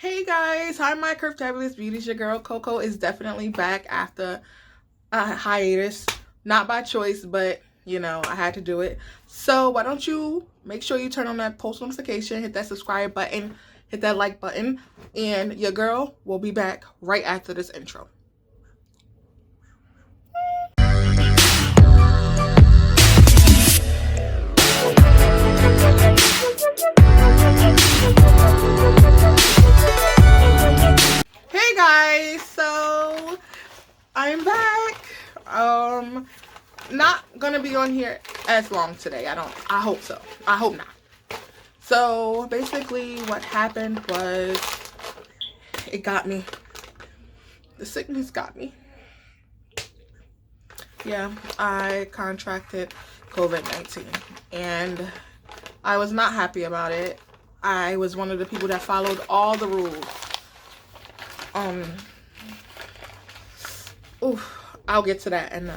Hey guys, hi my Curvetabulous Beauties. Your girl Coco is definitely back after a hiatus. Not by choice, but I had to do it. So why don't you make sure you turn on that post notification, hit that subscribe button, hit that like button, and your girl will be back right after this intro. Hey guys, so I'm back. Not gonna be on here as long today. I hope so. I hope not. So basically what happened was it got me. The sickness got me. Yeah, I contracted COVID-19 and I was not happy about it. I was one of the people that followed all the rules. I'll get to that in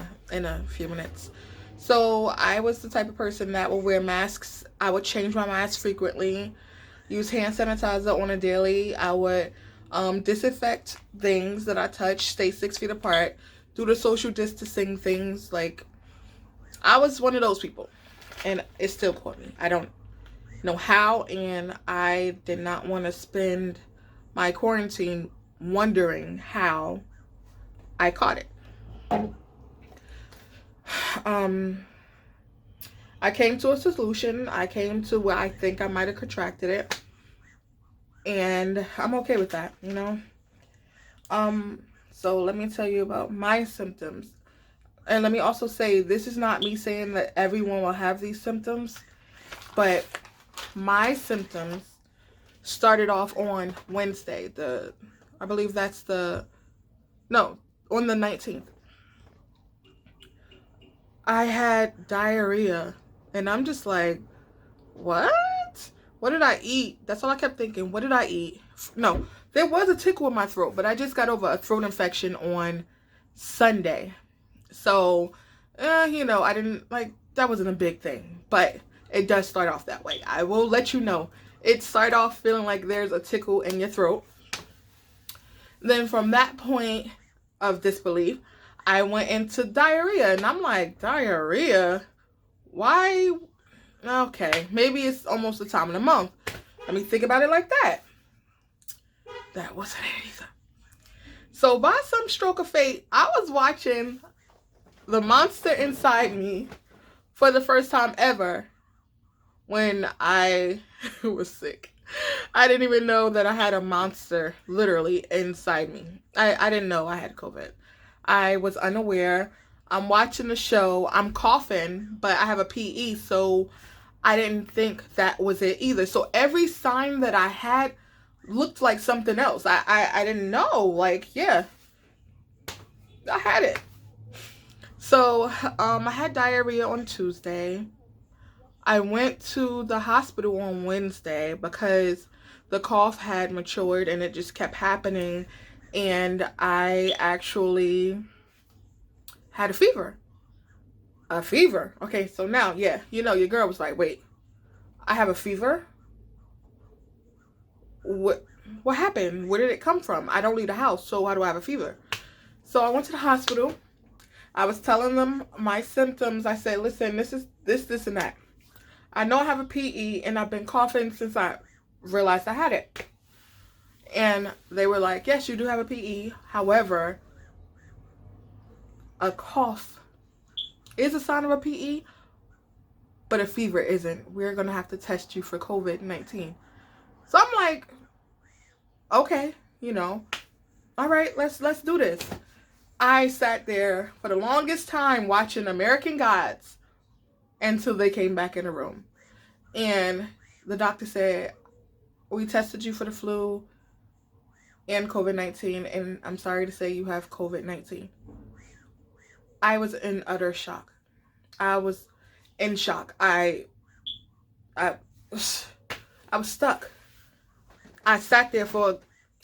a few minutes. So I was the type of person that will wear masks. I would change my mask frequently, use hand sanitizer on a daily. I would disinfect things that I touch, stay 6 feet apart, do the social distancing things. Like, I was one of those people, and it still caught me. I don't know how, and I did not want to spend my quarantine wondering how I caught it. I came to a solution. I came to where I think I might have contracted it, and I'm okay with that, So let me tell you about my symptoms. And let me also say, this is not me saying that everyone will have these symptoms, but my symptoms started off on Wednesday. I believe that's on the 19th. I had diarrhea, and I'm just like, what? What did I eat? That's all I kept thinking. What did I eat? No, there was a tickle in my throat, but I just got over a throat infection on Sunday. So, I didn't, that wasn't a big thing, but it does start off that way. I will let you know. It started off feeling like there's a tickle in your throat. Then from that point of disbelief, I went into diarrhea, and I'm like, diarrhea? Why? Okay, maybe it's almost the time of the month. Let me think about it like that. That wasn't it either. So by some stroke of fate, I was watching the monster inside me for the first time ever when I was sick. I didn't even know that I had a monster literally inside me. I didn't know I had COVID. I was unaware. I'm watching the show. I'm coughing, but I have a PE, so I didn't think that was it either. So every sign that I had looked like something else. I didn't know. Yeah, I had it. So I had diarrhea on Tuesday. I went to the hospital on Wednesday because the cough had matured and it just kept happening. And I actually had a fever. A fever. Okay, so now, yeah, your girl was like, wait, I have a fever? What happened? Where did it come from? I don't leave the house, so why do I have a fever? So I went to the hospital. I was telling them my symptoms. I said, listen, this is this, and that. I know I have a PE, and I've been coughing since I realized I had it. And they were like, yes, you do have a PE. However, a cough is a sign of a PE, but a fever isn't. We're going to have to test you for COVID-19. So I'm like, okay, all right, let's do this. I sat there for the longest time watching American Gods until they came back in the room. And the doctor said, we tested you for the flu and COVID-19, and I'm sorry to say you have COVID-19. I was in utter shock. I was in shock. I was stuck. I sat there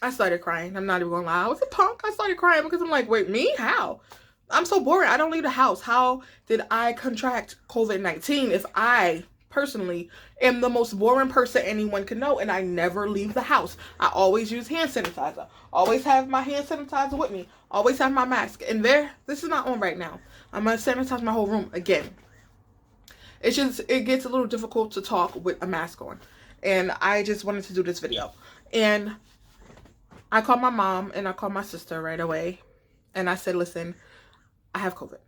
I started crying. I'm not even gonna lie. I was a punk. I started crying because I'm like, wait, me? How? I'm so boring. I don't leave the house. How did I contract COVID-19 if I personally am the most boring person anyone can know, and I never leave the house. I always use hand sanitizer. Always have my hand sanitizer with me. Always have my mask. And this is not on right now. I'm going to sanitize my whole room again. It gets a little difficult to talk with a mask on. And I just wanted to do this video. And I called my mom and I called my sister right away. And I said, listen, I have COVID.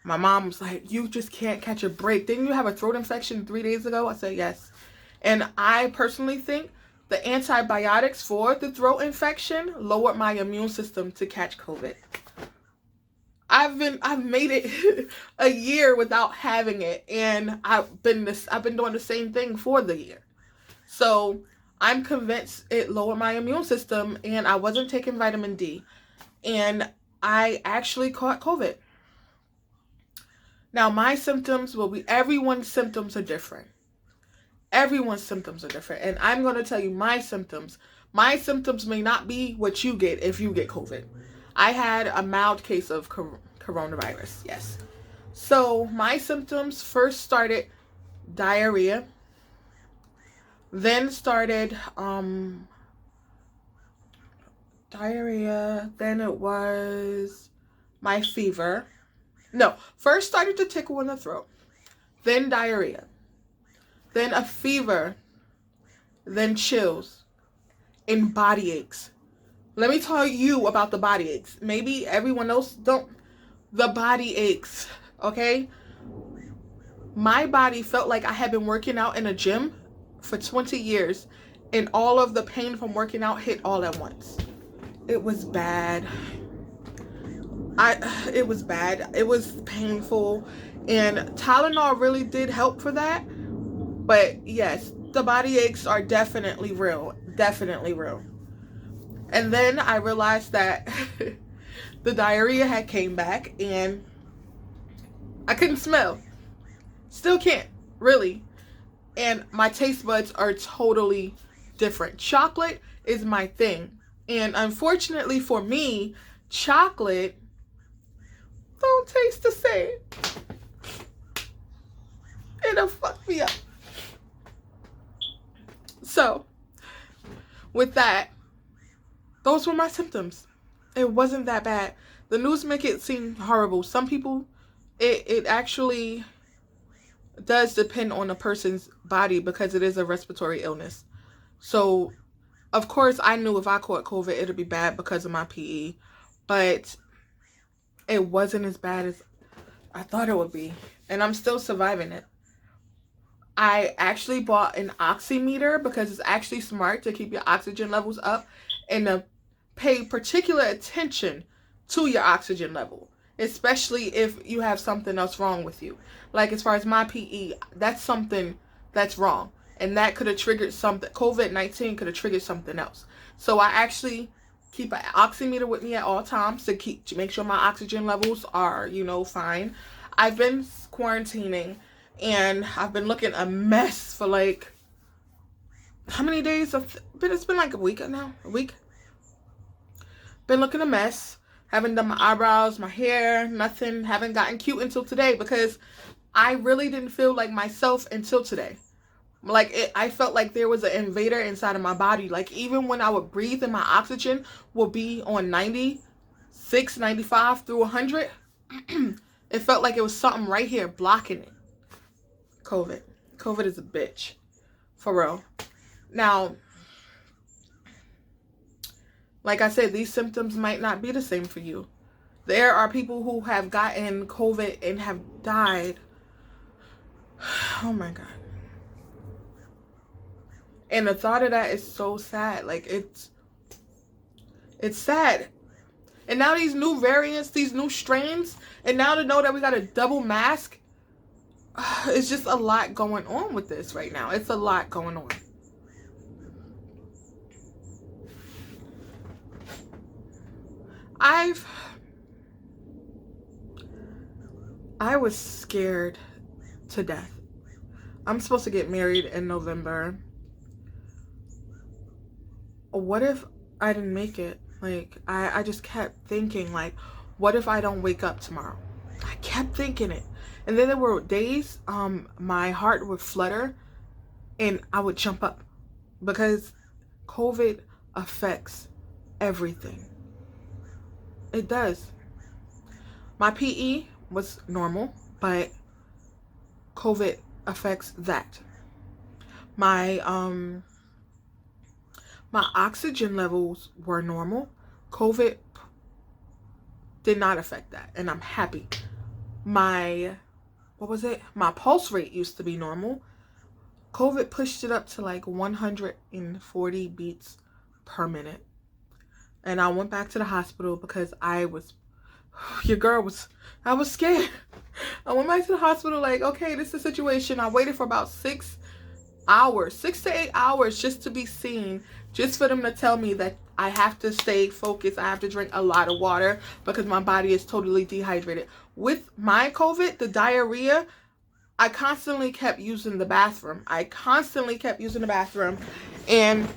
My mom was like, you just can't catch a break. Didn't you have a throat infection 3 days ago? I said, yes. And I personally think the antibiotics for the throat infection lowered my immune system to catch COVID. I've made it a year without having it, and I've been doing the same thing for the year. So I'm convinced it lowered my immune system, and I wasn't taking vitamin D, and I actually caught COVID. Now, my symptoms will be, everyone's symptoms are different. Everyone's symptoms are different. And I'm going to tell you my symptoms. My symptoms may not be what you get if you get COVID. I had a mild case of coronavirus, yes. So my symptoms first started diarrhea. Then started diarrhea. Then it was my fever. No, first started to tickle in the throat, then diarrhea, then a fever, then chills, and body aches. Let me tell you about the body aches. Maybe everyone else don't. The body aches, okay? My body felt like I had been working out in a gym for 20 years, and all of the pain from working out hit all at once. It was bad. It was bad. It was painful, and Tylenol really did help for that. But yes, the body aches are definitely real. Definitely real. And then I realized that the diarrhea had came back, and I couldn't smell. Still can't, really. And my taste buds are totally different. Chocolate is my thing. And unfortunately for me, chocolate don't taste the same. It'll fuck me up. So, with that, those were my symptoms. It wasn't that bad. The news make it seem horrible. Some people, it actually does depend on a person's body because it is a respiratory illness. So, of course, I knew if I caught COVID, it'd be bad because of my PE. But it wasn't as bad as I thought it would be. And I'm still surviving it. I actually bought an oximeter because it's actually smart to keep your oxygen levels up and to pay particular attention to your oxygen level, especially if you have something else wrong with you. Like as far as my PE, that's something that's wrong. And that could have triggered something. COVID-19 could have triggered something else. So I actually keep an oximeter with me at all times to make sure my oxygen levels are, fine. I've been quarantining and I've been looking a mess for like, how many days? It's been like a week now. A week. Been looking a mess. Haven't done my eyebrows, my hair, nothing. Haven't gotten cute until today because I really didn't feel like myself until today. I felt like there was an invader inside of my body. Like even when I would breathe and my oxygen would be on 96, 95 through 100, it felt like it was something right here blocking it. COVID. COVID is a bitch. For real. Now, like I said, these symptoms might not be the same for you. There are people who have gotten COVID and have died. Oh my God. And the thought of that is so sad. Like it's sad. And now these new variants, these new strains, and now to know that we got a double mask, it's just a lot going on with this right now. It's a lot going on. I was scared to death. I'm supposed to get married in November. What if I didn't make it? Like, I just kept thinking, like, what if I don't wake up tomorrow? I kept thinking it. And then there were days my heart would flutter and I would jump up because COVID affects everything. It does. My PE was normal, but COVID affects that. My my oxygen levels were normal. COVID did not affect that, and I'm happy. My what was it? My pulse rate used to be normal. COVID pushed it up to like 140 beats per minute. And I went back to the hospital because I was I was scared. I went back to the hospital like, okay, this is the situation. I waited for about 6 hours, 6 to 8 hours just to be seen, just for them to tell me that I have to stay focused. I have to drink a lot of water because my body is totally dehydrated. With my COVID, the diarrhea, I constantly kept using the bathroom. And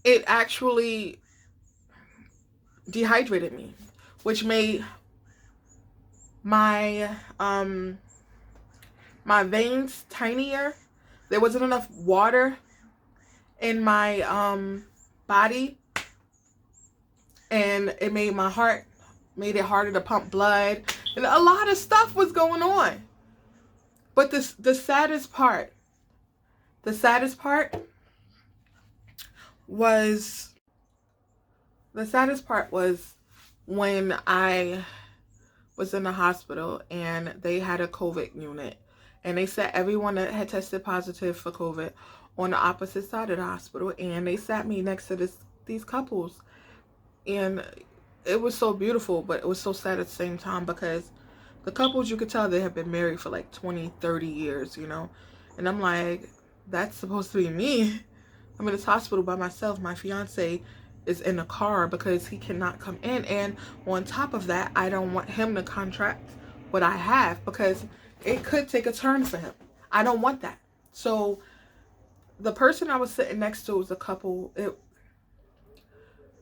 it actually dehydrated me, which made my my veins tinier. There wasn't enough water in my body, and it made it harder to pump blood, and a lot of stuff was going on. But the saddest part was when I was in the hospital and they had a COVID unit, and they sat everyone that had tested positive for COVID on the opposite side of the hospital, and they sat me next to these couples, and it was so beautiful, but it was so sad at the same time because the couples, you could tell they have been married for like 20, 30 years, you know? And I'm like, that's supposed to be me. I'm in this hospital by myself. My fiance is in the car because he cannot come in. And on top of that, I don't want him to contract what I have because it could take a turn for him. I don't want that. So the person I was sitting next to was a couple.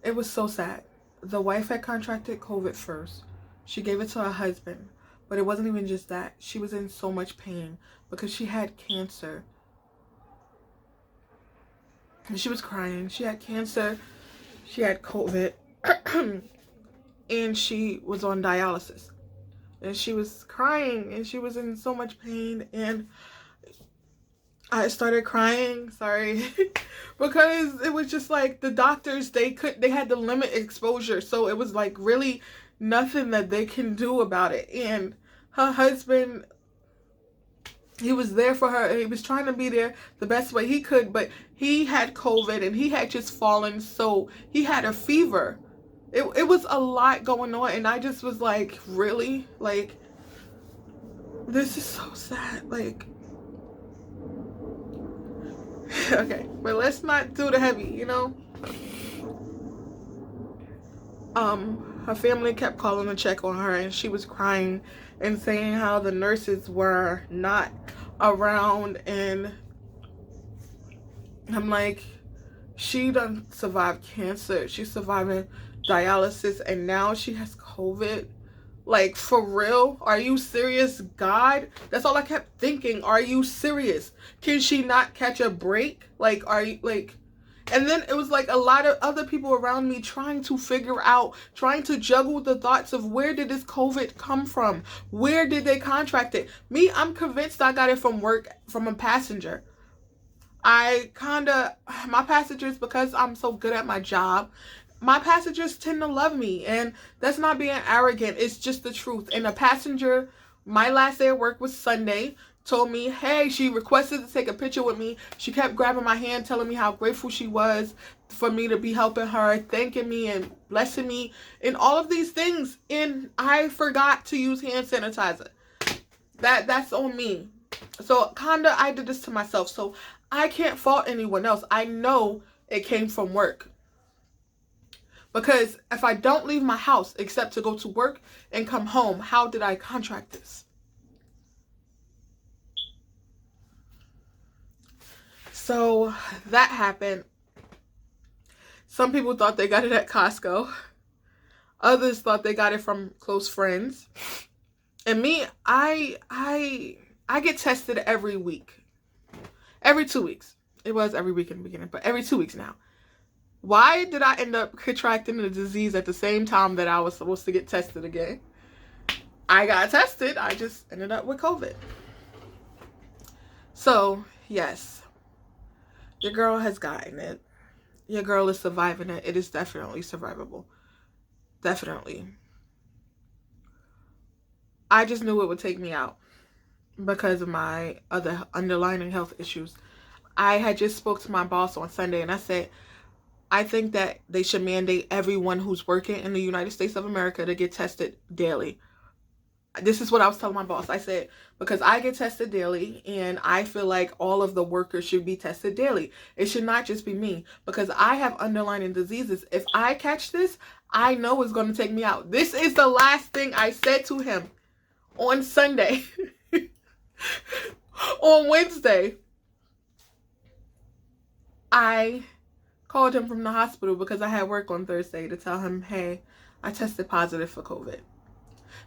It was so sad. The wife had contracted COVID first. She gave it to her husband. But it wasn't even just that. She was in so much pain because she had cancer. And she was crying. She had cancer. She had COVID. And she was on dialysis. And she was crying. And she was in so much pain. And I started crying. Sorry. Because it was just like the doctors, they had to limit exposure. So it was like really nothing that they can do about it. And her husband, he was there for her. He was trying to be there the best way he could, but he had COVID and he had just fallen, so he had a fever. It was a lot going on, and I just was like, really? Like, this is so sad. Like, okay, but let's not do the heavy, you know? Her family kept calling to check on her, and she was crying and saying how the nurses were not around, and I'm like, she done survived cancer, she's surviving dialysis, and now she has COVID. Like, for real? Are you serious, God? That's all I kept thinking. Are you serious? Can she not catch a break? Like, are you, like... And then it was like a lot of other people around me trying to figure out, trying to juggle the thoughts of where did this COVID come from? Where did they contract it? Me, I'm convinced I got it from work, from a passenger. My passengers, because I'm so good at my job, my passengers tend to love me, and that's not being arrogant. It's just the truth. And a passenger, my last day of work was Sunday, told me, hey, she requested to take a picture with me. She kept grabbing my hand, telling me how grateful she was for me to be helping her, thanking me and blessing me, and all of these things. And I forgot to use hand sanitizer. That's on me. So kinda I did this to myself. So I can't fault anyone else. I know it came from work. Because if I don't leave my house except to go to work and come home, how did I contract this? So that happened. Some people thought they got it at Costco. Others thought they got it from close friends. And me, I get tested every week. Every 2 weeks. It was every week in the beginning, but every 2 weeks now. Why did I end up contracting the disease at the same time that I was supposed to get tested again? I got tested. I just ended up with COVID. So, yes, your girl has gotten it. Your girl is surviving it. It is definitely survivable. Definitely. I just knew it would take me out because of my other underlying health issues. I had just spoke to my boss on Sunday and I said, I think that they should mandate everyone who's working in the United States of America to get tested daily. This is what I was telling my boss. I said, because I get tested daily and I feel like all of the workers should be tested daily. It should not just be me because I have underlying diseases. If I catch this, I know it's going to take me out. This is the last thing I said to him on Sunday. On Wednesday, I called him from the hospital because I had work on Thursday to tell him, hey, I tested positive for COVID.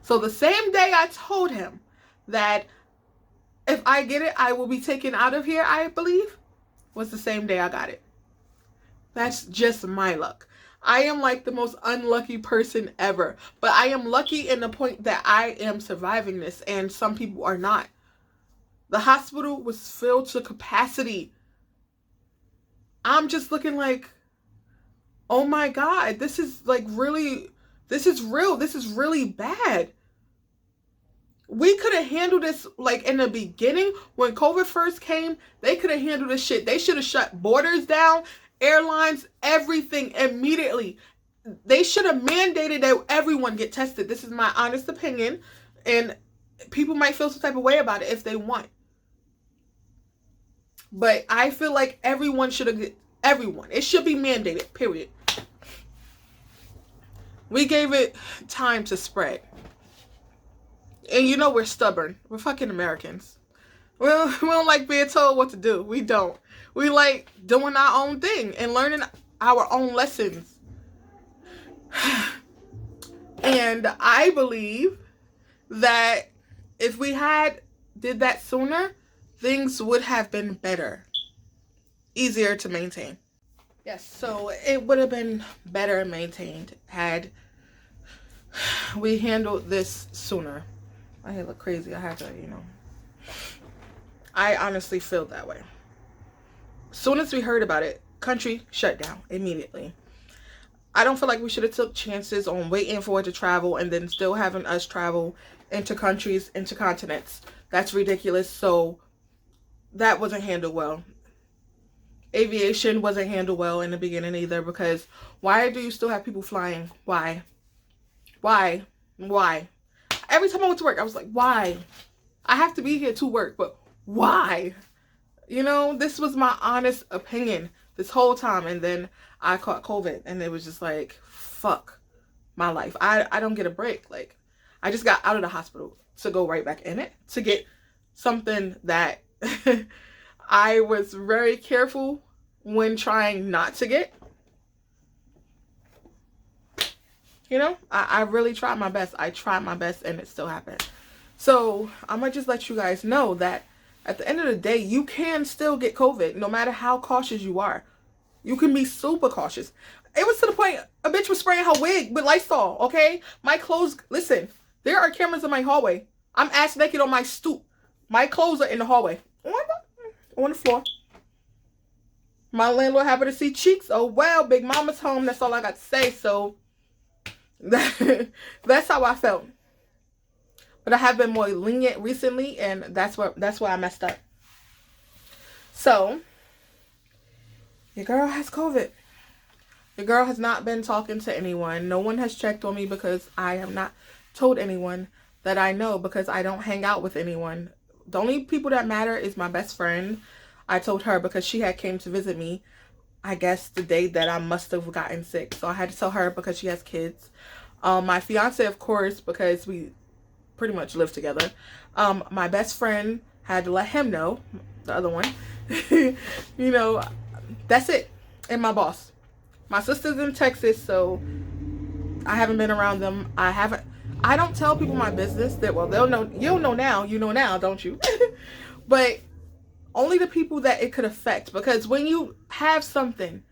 So the same day I told him that if I get it, I will be taken out of here, I believe, was the same day I got it. That's just my luck. I am like the most unlucky person ever. But I am lucky in the point that I am surviving this and some people are not. The hospital was filled to capacity. I'm just looking like, oh my God, this is like really, this is real. This is really bad. We could have handled this like in the beginning when COVID first came. They could have handled this shit. They should have shut borders down, airlines, everything immediately. They should have mandated that everyone get tested. This is my honest opinion. And people might feel some type of way about it if they want. But I feel like everyone should have, everyone. It should be mandated, period. We gave it time to spread. And you know we're stubborn. We're fucking Americans. We don't like being told what to do. We don't. We like doing our own thing and learning our own lessons. And I believe that if we had did that sooner, things would have been better. Easier to maintain. Yes, so it would have been better maintained had we handled this sooner. My hair look crazy. I had to, I honestly feel that way. As soon as we heard about it, country shut down immediately. I don't feel like we should have took chances on waiting for it to travel and then still having us travel into countries, into continents. That's ridiculous. So that wasn't handled well. Aviation wasn't handled well in the beginning either because why do you still have people flying? Why? Every time I went to work, I was like, why? I have to be here to work, but why? This was my honest opinion this whole time. And then I caught COVID and it was just like, fuck my life. I don't get a break. Like, I just got out of the hospital to go right back in it to get something that I was very careful when trying not to get. I really tried my best. I tried my best and it still happened. So I'm going to just let you guys know that at the end of the day, you can still get COVID no matter how cautious you are. You can be super cautious. It was to the point a bitch was spraying her wig with Lysol, okay? My clothes, listen, there are cameras in my hallway. I'm ass naked on my stoop. My clothes are in the hallway. On the floor. My landlord happened to see cheeks. Oh, well, Big Mama's home. That's all I got to say. So that's how I felt. But I have been more lenient recently, and that's why I messed up. So, your girl has COVID. Your girl has not been talking to anyone. No one has checked on me because I have not told anyone that I know because I don't hang out with anyone. The only people that matter is my best friend. I told her because she had came to visit me, I guess the day that I must have gotten sick. So I had to tell her because she has kids. My fiance, of course, because we pretty much live together. My best friend had to let him know, the other one. That's it. And my boss. My sister's in Texas, so I haven't been around them. I I don't tell people my business. That, well, they'll know. You'll know now. You know now, don't you? But only the people that it could affect. Because when you have something,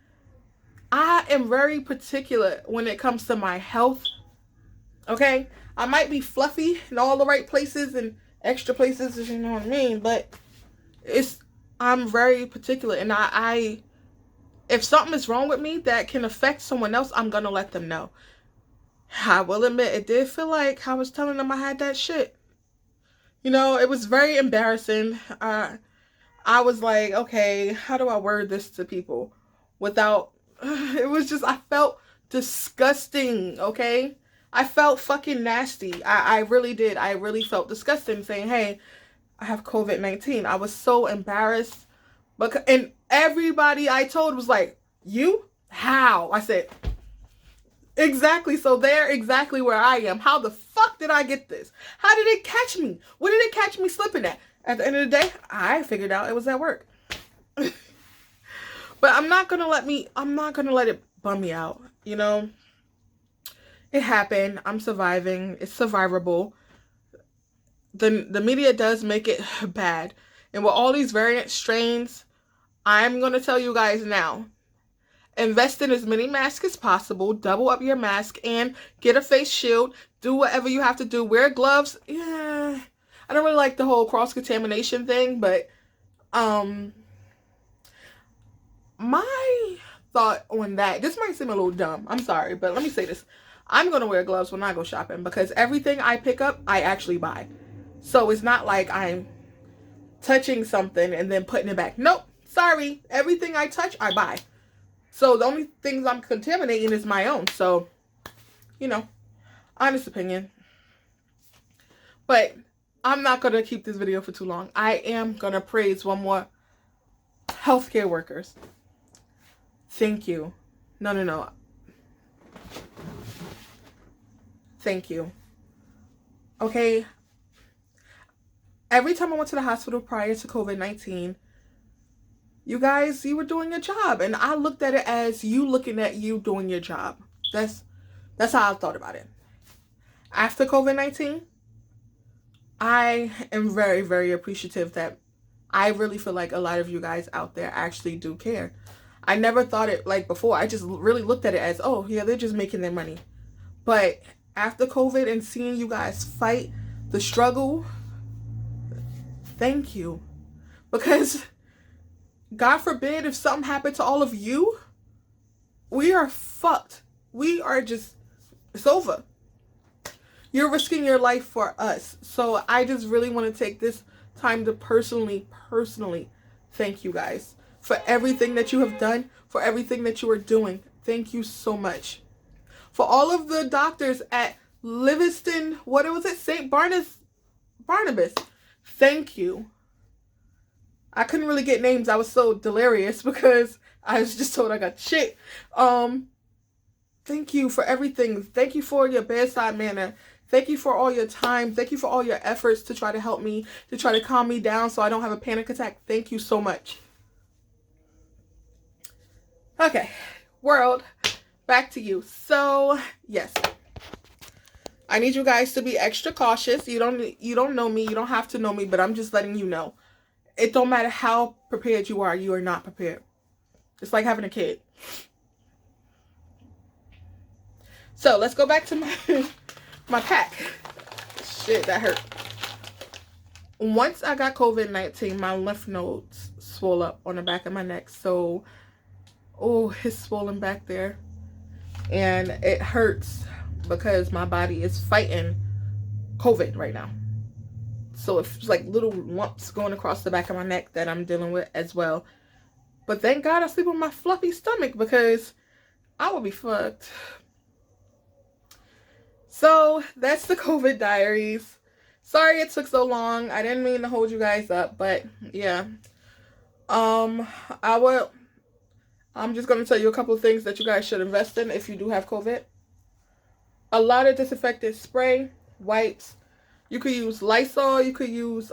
I am very particular when it comes to my health. Okay? I might be fluffy in all the right places and extra places, if you know what I mean. But I'm very particular. And I if something is wrong with me that can affect someone else, I'm going to let them know. I will admit, it did feel like I was telling them I had that shit. You know, it was very embarrassing. I was like, okay, how do I word this to people without, it was just, I felt disgusting, okay? I felt fucking nasty. I really did. I really felt disgusting saying, hey, I have COVID-19. I was so embarrassed. And everybody I told was like, you? How? I said, exactly. So they're exactly where I am. How the fuck did I get this? How did it catch me? What did it catch me slipping at? At the end of the day, I figured out it was at work. But I'm not gonna let it bum me out. You know, it happened. I'm surviving. It's survivable. The media does make it bad. And with all these variant strains, I'm gonna tell you guys now. Invest in as many masks as possible. Double up your mask and get a face shield. Do whatever you have to do. Wear gloves. Yeah, I don't really like the whole cross-contamination thing, but my thought on that, this might seem a little dumb. I'm sorry, but let me say this. I'm going to wear gloves when I go shopping because everything I pick up, I actually buy. So it's not like I'm touching something and then putting it back. Nope. Sorry. Everything I touch, I buy. So the only things I'm contaminating is my own. So, you know, honest opinion. But I'm not going to keep this video for too long. I am going to praise one more. Healthcare workers. Thank you. No. Thank you. Okay. Every time I went to the hospital prior to COVID-19, you guys, you were doing your job. And I looked at it as you looking at you doing your job. That's how I thought about it. After COVID-19, I am very, very appreciative that I really feel like a lot of you guys out there actually do care. I never thought it like before. I just really looked at it as, oh, yeah, they're just making their money. But after COVID and seeing you guys fight the struggle, thank you. Because God forbid if something happened to all of you, we are fucked. We are just, it's over. You're risking your life for us. So I just really want to take this time to personally thank you guys for everything that you have done, for everything that you are doing. Thank you so much. For all of the doctors at Livingston, what was it? St. Barnabas. Thank you. I couldn't really get names. I was so delirious because I was just told I got shit. Thank you for everything. Thank you for your bedside manner. Thank you for all your time. Thank you for all your efforts to try to help me, to try to calm me down so I don't have a panic attack. Thank you so much. Okay, world, back to you. So, yes. I need you guys to be extra cautious. You don't know me. You don't have to know me, but I'm just letting you know. It don't matter how prepared you are not prepared. It's like having a kid. So, let's go back to my pack. Shit, that hurt. Once I got COVID-19, my lymph nodes swole up on the back of my neck. So, oh, it's swollen back there. And it hurts because my body is fighting COVID right now. So it's like little lumps going across the back of my neck that I'm dealing with as well. But thank God I sleep on my fluffy stomach because I would be fucked. So that's the COVID diaries. Sorry it took so long. I didn't mean to hold you guys up, but yeah. I'm just going to tell you a couple of things that you guys should invest in if you do have COVID. A lot of disinfectant spray, wipes. You could use Lysol. You could use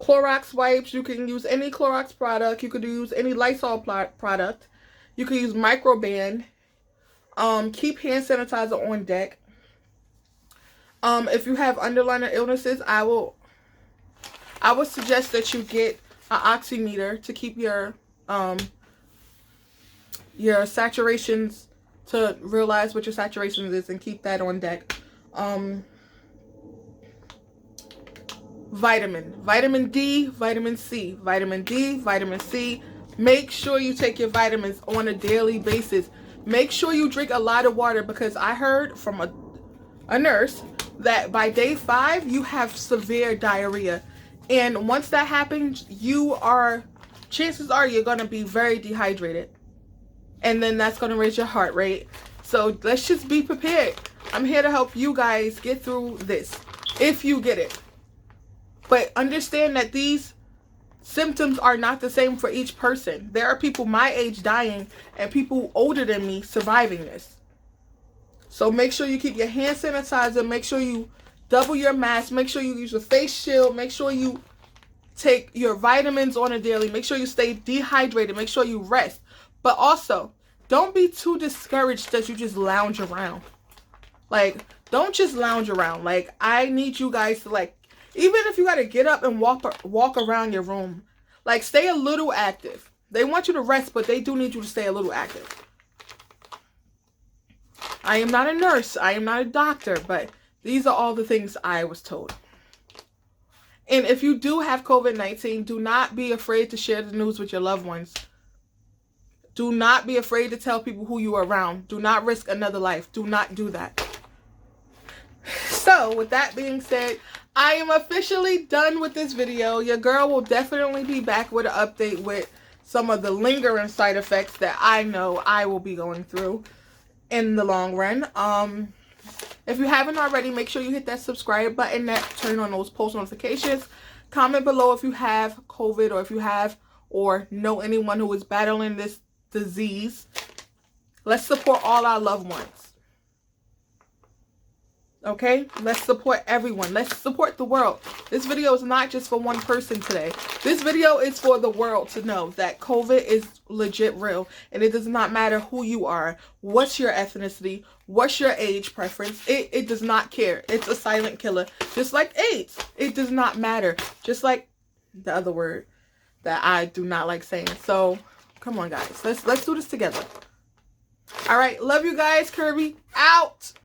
Clorox wipes. You can use any Clorox product. You could use any Lysol product. You could use Microban. Keep hand sanitizer on deck. If you have underlying illnesses, I would suggest that you get an oximeter to keep your saturations, to realize what your saturations is and keep that on deck. Vitamin D, vitamin C, vitamin D, vitamin C. Make sure you take your vitamins on a daily basis. Make sure you drink a lot of water, because I heard from a nurse that by day 5 you have severe diarrhea, and once that happens, chances are you're going to be very dehydrated, and then that's going to raise your heart rate. So let's just be prepared. I'm here to help you guys get through this if you get it. But understand that these symptoms are not the same for each person. There are people my age dying and people older than me surviving this. So make sure you keep your hand sanitizer. Make sure you double your mask. Make sure you use a face shield. Make sure you take your vitamins on a daily. Make sure you stay dehydrated. Make sure you rest. But also, don't be too discouraged that you just lounge around. Like, don't just lounge around. Like, I need you guys to, like, even if you got to get up and walk around your room, like, stay a little active. They want you to rest, but they do need you to stay a little active. I am not a nurse. I am not a doctor, but these are all the things I was told. And if you do have COVID-19, do not be afraid to share the news with your loved ones. Do not be afraid to tell people who you are around. Do not risk another life. Do not do that. So, with that being said, I am officially done with this video. Your girl will definitely be back with an update with some of the lingering side effects that I know I will be going through in the long run. If you haven't already, make sure you hit that subscribe button, that turn on those post notifications. Comment below if you have COVID, or if you have or know anyone who is battling this disease. Let's support all our loved ones. Okay? Let's support everyone. Let's support the world. This video is not just for one person today. This video is for the world to know that COVID is legit real. And it does not matter who you are, what's your ethnicity, what's your age preference. It does not care. It's a silent killer. Just like AIDS. It does not matter. Just like the other word that I do not like saying. So, come on, guys. Let's do this together. All right. Love you guys. Kirby out.